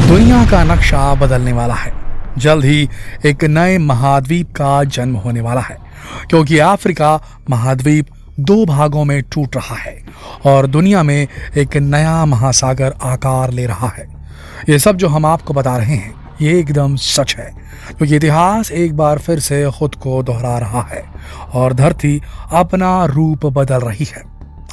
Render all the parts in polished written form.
दुनिया का नक्शा बदलने वाला है। जल्द ही एक नए महाद्वीप का जन्म होने वाला है, क्योंकि अफ्रीका महाद्वीप दो भागों में टूट रहा है और दुनिया में एक नया महासागर आकार ले रहा है। ये सब जो हम आपको बता रहे हैं ये एकदम सच है, क्योंकि इतिहास एक बार फिर से खुद को दोहरा रहा है और धरती अपना रूप बदल रही है।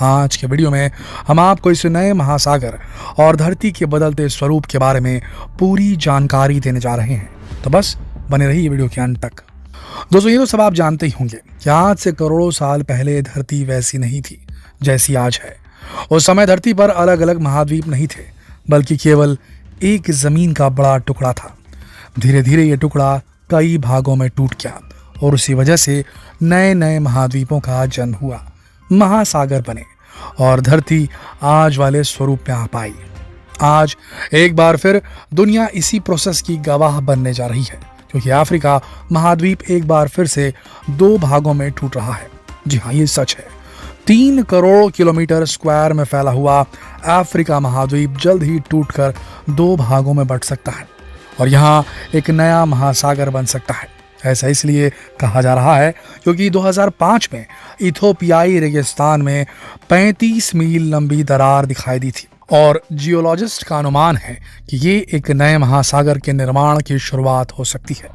आज के वीडियो में हम आपको इस नए महासागर और धरती के बदलते स्वरूप के बारे में पूरी जानकारी देने जा रहे हैं, तो बस बने रहिए वीडियो के अंत तक। दोस्तों, ये तो सब आप जानते ही होंगे कि आज से करोड़ों साल पहले धरती वैसी नहीं थी जैसी आज है। उस समय धरती पर अलग अलग महाद्वीप नहीं थे, बल्कि केवल एक जमीन का बड़ा टुकड़ा था। धीरे धीरे ये टुकड़ा कई भागों में टूट गया और उसी वजह से नए नए महाद्वीपों का जन्म हुआ, महासागर बने और धरती आज वाले स्वरूप में आ पाई। आज एक बार फिर दुनिया इसी प्रोसेस की गवाह बनने जा रही है, क्योंकि अफ्रीका महाद्वीप एक बार फिर से दो भागों में टूट रहा है। जी हाँ, ये सच है। 3 करोड़ किलोमीटर स्क्वायर में फैला हुआ अफ्रीका महाद्वीप जल्द ही टूटकर दो भागों में बंट सकता है और यहाँ एक नया महासागर बन सकता है। ऐसा इसलिए कहा जा रहा है क्योंकि 2005 में इथोपियाई रेगिस्तान में 35 मील लंबी दरार दिखाई दी थी और जियोलॉजिस्ट का अनुमान है कि ये एक नए महासागर के निर्माण की शुरुआत हो सकती है।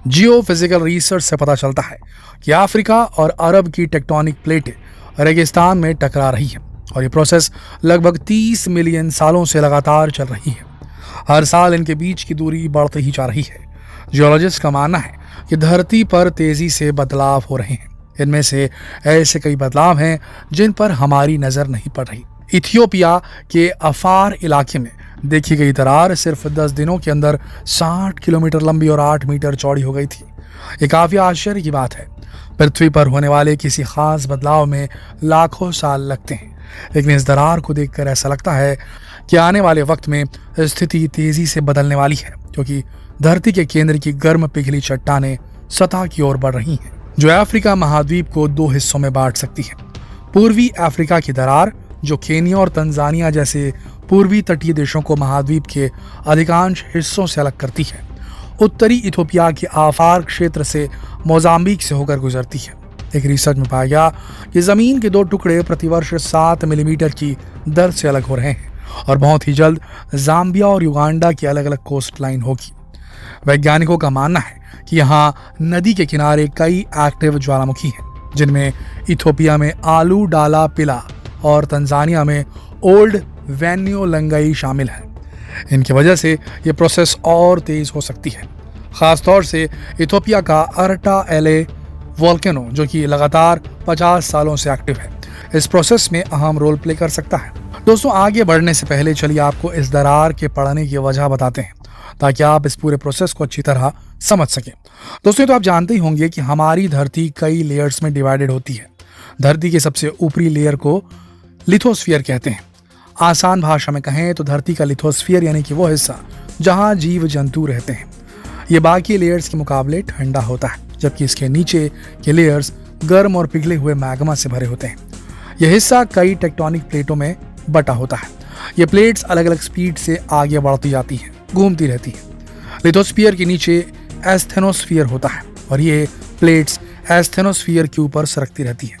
जियोफिजिकल रिसर्च से पता चलता है कि अफ्रीका और अरब की टेक्टोनिक प्लेटें रेगिस्तान में टकरा रही है और ये प्रोसेस लगभग 30 मिलियन सालों से लगातार चल रही है। हर साल इनके बीच की दूरी बढ़ती ही जा रही है। जियोलॉजिस्ट का मानना है कि धरती पर तेजी से बदलाव हो रहे हैं। इनमें से ऐसे कई बदलाव हैं जिन पर हमारी नजर नहीं पड़ रही। इथियोपिया के अफार इलाके में देखी गई दरार सिर्फ 10 दिनों के अंदर 60 किलोमीटर लंबी और 8 मीटर चौड़ी हो गई थी। ये काफी आश्चर्य की बात है। पृथ्वी पर होने वाले किसी खास बदलाव में लाखों साल लगते हैं, लेकिन इस दरार को देखकर ऐसा लगता है कि आने वाले वक्त में स्थिति तेजी से बदलने वाली है, क्योंकि धरती के केंद्र की गर्म पिघली चट्टानें सतह की ओर बढ़ रही हैं, जो अफ्रीका महाद्वीप को दो हिस्सों में बांट सकती है। पूर्वी अफ्रीका की दरार, जो केनिया और तंजानिया जैसे पूर्वी तटीय देशों को महाद्वीप के अधिकांश हिस्सों से अलग करती है, उत्तरी इथोपिया के आफार क्षेत्र से मोजाम्बिक से होकर गुजरती है। एक रिसर्च में पाया गया कि जमीन के दो टुकड़े प्रतिवर्ष 7 मिलीमीटर की दर से अलग हो रहे हैं और बहुत ही जल्द जाम्बिया और युगांडा की अलग अलग कोस्ट लाइन होगी। वैज्ञानिकों का मानना है कि यहाँ नदी के किनारे कई एक्टिव ज्वालामुखी हैं, जिनमें इथोपिया में आलू डाला पिला और तंजानिया में ओल्ड वेन्योलंगई शामिल है। इनकी वजह से ये प्रोसेस और तेज हो सकती है। खासतौर से इथोपिया का अर्टा एले वोल्केनो, जो कि लगातार 50 सालों से एक्टिव है, इस प्रोसेस में अहम रोल प्ले कर सकता है। दोस्तों, आगे बढ़ने से पहले चलिए आपको इस दरार के पड़ने की वजह बताते हैं, ताकि आप इस पूरे प्रोसेस को अच्छी तरह समझ सकें। दोस्तों, तो आप जानते ही होंगे कि हमारी धरती कई लेयर्स में डिवाइडेड होती है। धरती के सबसे ऊपरी लेयर को लिथोस्फीयर कहते हैं। आसान भाषा में कहें तो धरती का लिथोस्फीयर यानी कि वो हिस्सा जहां जीव जंतु रहते हैं, ये बाकी लेयर्स के मुकाबले ठंडा होता है, जबकि इसके नीचे के लेयर्स गर्म और पिघले हुए मैग्मा से भरे होते हैं। यह हिस्सा कई टेक्टोनिक प्लेटों में बटा होता है। ये प्लेट्स अलग अलग स्पीड से आगे बढ़ती जाती हैं, घूमती रहती हैं। लिथोस्फीयर के नीचे एस्थेनोस्फीयर होता है और ये प्लेट्स एस्थेनोस्फीयर के ऊपर सरकती रहती हैं।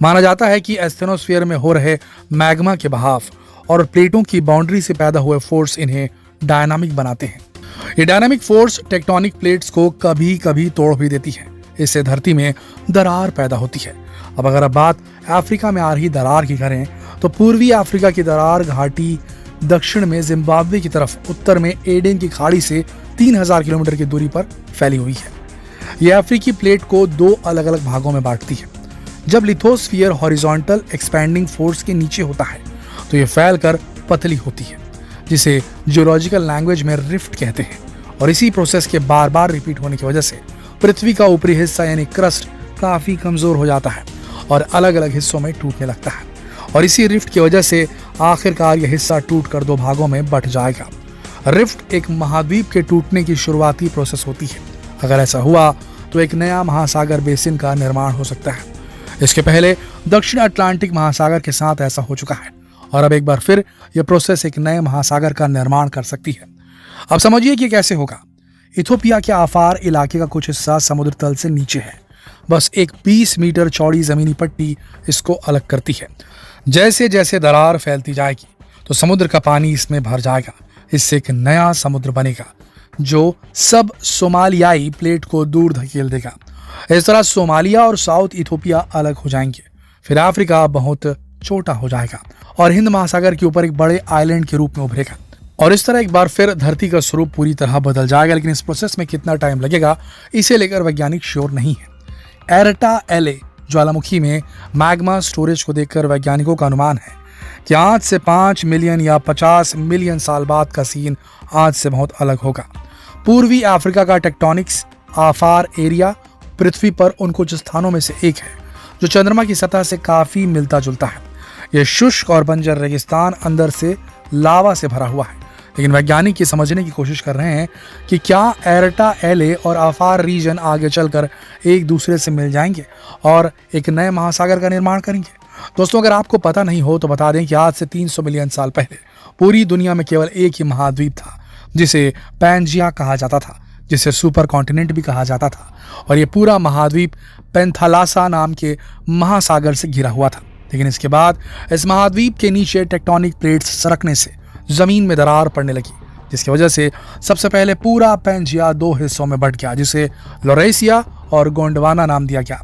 माना जाता है कि एस्थेनोस्फीयर में हो रहे मैग्मा के बहाव और प्लेटों की बाउंड्री से पैदा हुए फोर्स इन्हें डायनामिक बनाते हैं। ये डायनामिक फोर्स टेक्टोनिक प्लेट्स को कभी कभी तोड़ भी देती है। इससे धरती में दरार पैदा होती है। अब अगर बात अफ्रीका में आ रही दरार की करें तो पूर्वी अफ्रीका की दरार घाटी दक्षिण में जिम्बाब्वे की तरफ, उत्तर में एडेन की खाड़ी से 3000 किलोमीटर की दूरी पर फैली हुई है। यह अफ्रीकी प्लेट को दो अलग अलग भागों में बांटती है। जब लिथोस्फीयर हॉरिजॉन्टल एक्सपैंडिंग फोर्स के नीचे होता है तो यह फैलकर पतली होती है, जिसे जियोलॉजिकल लैंग्वेज में रिफ्ट कहते हैं। और इसी प्रोसेस के बार बार रिपीट होने की वजह से पृथ्वी का ऊपरी हिस्सा यानी क्रस्ट काफी कमजोर हो जाता है और अलग अलग हिस्सों में टूटने लगता है। और इसी रिफ्ट की वजह से आखिरकार यह हिस्सा टूटकर दो भागों में बंट जाएगा। रिफ्ट एक महाद्वीप के टूटने की शुरुआती प्रोसेस होती है। अगर ऐसा हुआ तो एक नया महासागर बेसिन का निर्माण हो सकता है। इसके पहले दक्षिण अटलांटिक महासागर के साथ ऐसा हो चुका है और अब एक बार फिर यह प्रोसेस एक नए महासागर का निर्माण कर सकती है। जिसे जियोलॉजिस्ट का मानना है कि अब समझिए कि कैसे होगा। इथोपिया के आफार इलाके का कुछ हिस्सा समुद्र तल से नीचे है। बस एक 20 मीटर चौड़ी जमीनी पट्टी इसको अलग करती है। जैसे जैसे दरार फैलती जाएगी तो समुद्र का पानी इसमें भर जाएगा। इससे एक नया समुद्र बनेगा जो सब सोमालियाई प्लेट को दूर धकेल देगा। इस तरह सोमालिया और साउथ इथोपिया अलग हो जाएंगे। फिर अफ्रीका बहुत छोटा हो जाएगा और हिंद महासागर के ऊपर एक बड़े आइलैंड के रूप में उभरेगा। और इस तरह एक बार फिर धरती का स्वरूप पूरी तरह बदल जाएगा। लेकिन इस प्रोसेस में कितना टाइम लगेगा इसे लेकर वैज्ञानिक श्योर नहीं है। एरटा एले ज्वालामुखी में मैग्मा स्टोरेज को देखकर वैज्ञानिकों का अनुमान है कि आज से 5 मिलियन या 50 मिलियन साल बाद का सीन आज से बहुत अलग होगा। पूर्वी अफ्रीका का टेक्टोनिक्स आफार एरिया पृथ्वी पर उन कुछ स्थानों में से एक है जो चंद्रमा की सतह से काफी मिलता जुलता है। यह शुष्क और बंजर रेगिस्तान अंदर से लावा से भरा हुआ है। लेकिन वैज्ञानिक ये समझने की कोशिश कर रहे हैं कि क्या एरटा एले और आफार रीजन आगे चलकर एक दूसरे से मिल जाएंगे और एक नए महासागर का निर्माण करेंगे। दोस्तों, अगर आपको पता नहीं हो तो बता दें कि आज से 300 मिलियन साल पहले पूरी दुनिया में केवल एक ही महाद्वीप था जिसे पैंजिया कहा जाता था, जिसे सुपर कॉन्टिनेंट भी कहा जाता था। और ये पूरा महाद्वीप पेंथालासा नाम के महासागर से घिरा हुआ था। लेकिन इसके बाद इस महाद्वीप के नीचे टेक्टोनिक प्लेट्स सरकने से जमीन में दरार पड़ने लगी, जिसकी वजह से सबसे पहले पूरा पैंजिया 2 हिस्सों में बंट गया, जिसे लॉरेसिया और गोंडवाना नाम दिया गया।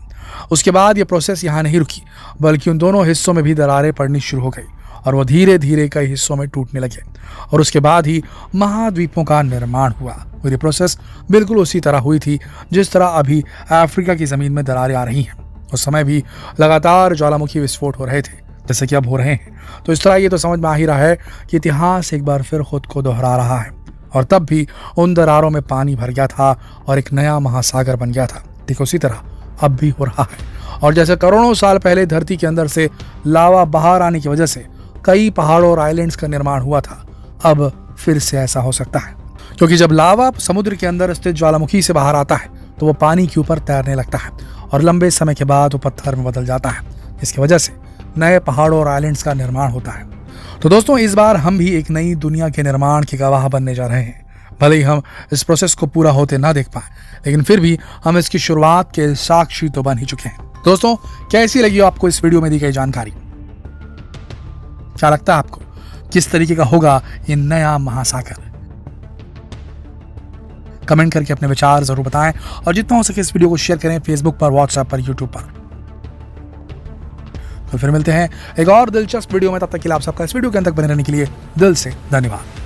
उसके बाद ये प्रोसेस यहाँ नहीं रुकी, बल्कि उन दोनों हिस्सों में भी दरारें पड़नी शुरू हो गई और वो धीरे धीरे कई हिस्सों में टूटने लगे। और उसके बाद ही महाद्वीपों का निर्माण हुआ। और ये प्रोसेस बिल्कुल उसी तरह हुई थी जिस तरह अभी अफ्रीका की जमीन में दरारें आ रही हैं। उस समय भी लगातार ज्वालामुखी विस्फोट हो रहे थे जैसे कि अब हो रहे हैं। तो इस तरह ये तो समझ में आ ही रहा है कि इतिहास एक बार फिर खुद को दोहरा रहा है। और तब भी उन दरारों में पानी भर गया था और एक नया महासागर बन गया था। ठीक उसी तरह अब भी हो रहा है। और जैसे करोड़ों साल पहले धरती के अंदर से लावा बाहर आने की वजह से कई पहाड़ों और आइलैंड्स का निर्माण हुआ था, अब फिर से ऐसा हो सकता है। क्योंकि जब लावा समुद्र के अंदर स्थित ज्वालामुखी से बाहर आता है तो वो पानी के ऊपर तैरने लगता है और लंबे समय के बाद वो पत्थर में बदल जाता है। इसकी वजह से नए पहाड़ों और आइलैंड्स का निर्माण होता है। तो दोस्तों, इस बार हम भी एक नई दुनिया के निर्माण के गवाह बनने जा रहे हैं। भले ही हम इस प्रोसेस को पूरा होते ना देख पाए, लेकिन फिर भी हम इसकी शुरुआत के साक्षी तो बन ही चुके हैं। दोस्तों, कैसी लगी आपको इस वीडियो में दी गई जानकारी? क्या लगता है आपको किस तरीके का होगा ये नया महासागर? कमेंट करके अपने विचार जरूर बताएं और जितना हो सके इस वीडियो को शेयर करें फेसबुक पर, व्हाट्सएप पर, यूट्यूब पर। तो फिर मिलते हैं एक और दिलचस्प वीडियो में। तब तक के लिए आप सबका इस वीडियो के अंत तक बने रहने के लिए दिल से धन्यवाद।